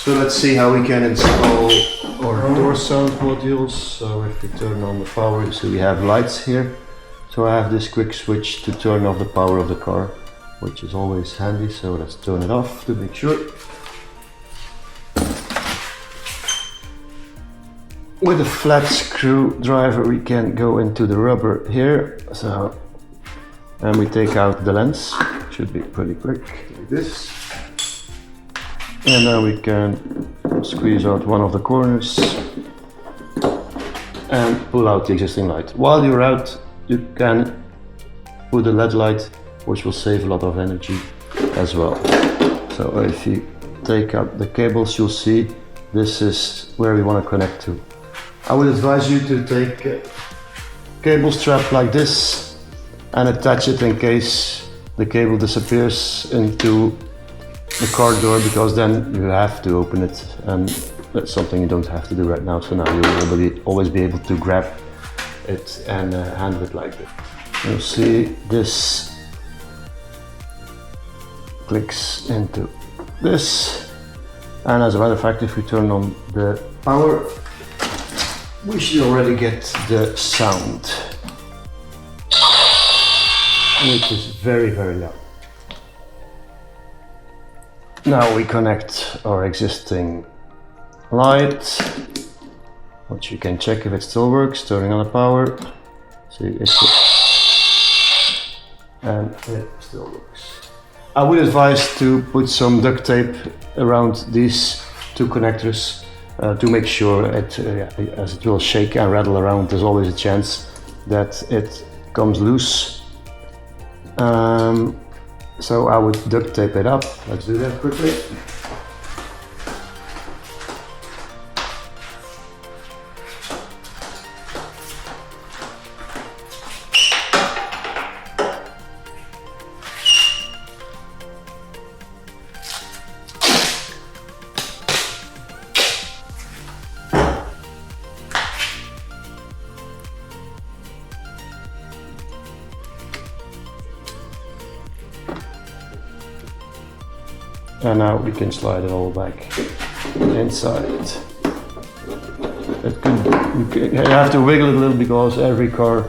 So let's see how we can install our Doorsound modules. So if we turn on the power, so we have lights here. So I have this quick switch to turn off the power of the car, which is always handy. So let's turn it off to make sure. With a flat screwdriver we can go into the rubber here. So, and we take out the lens. Should be pretty quick, like this. And then we can squeeze out one of the corners and pull out the existing light. While you're out, you can put a LED light, which will save a lot of energy as well. So if you take out the cables, you'll see this is where we want to connect to. I would advise you to take a cable strap like this and attach it in case the cable disappears into the car door, because then you have to open it, and that's something you don't have to do right now. So now you'll always be able to grab it and handle it like this. You'll see this clicks into this, and as a matter of fact, if we turn on the power, we should already get the sound, which is very, very loud. Now we connect our existing light, which you can check if it still works, turning on the power. See, and it still works. I would advise to put some duct tape around these two connectors to make sure it, as it will shake and rattle around, there's always a chance that it comes loose. So I would duct tape it up. Let's do that quickly. And now we can slide it all back inside. You have to wiggle it a little because every car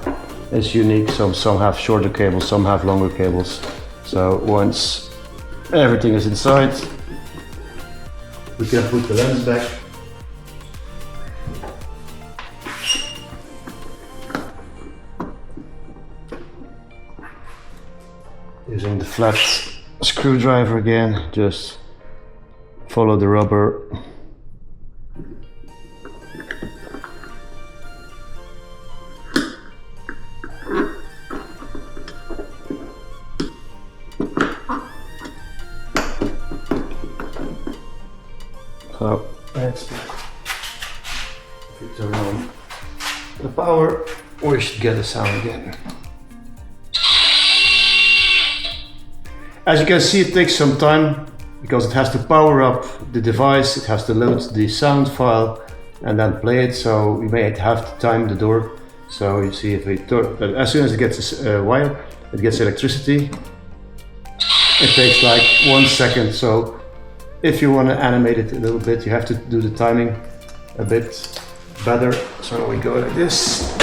is unique. Some have shorter cables, some have longer cables. So once everything is inside, we can put the lens back. Using the flat screwdriver again, just follow the rubber. So let's turn on the power, we should get the sound again. As you can see, it takes some time because it has to power up the device, it has to load the sound file and then play it, so we may have to time the door. So you see, if we turn, as soon as it gets a wire, it gets electricity. It takes like 1 second, so if you want to animate it a little bit, you have to do the timing a bit better. So we go like this.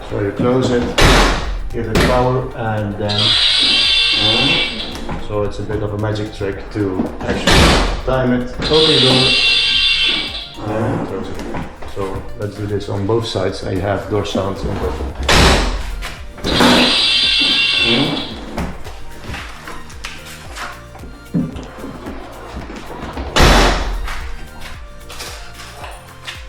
So you close it, give it power, and then so it's a bit of a magic trick to actually time it. Open the door and close it. So let's do this on both sides, and you have Doorsound on both.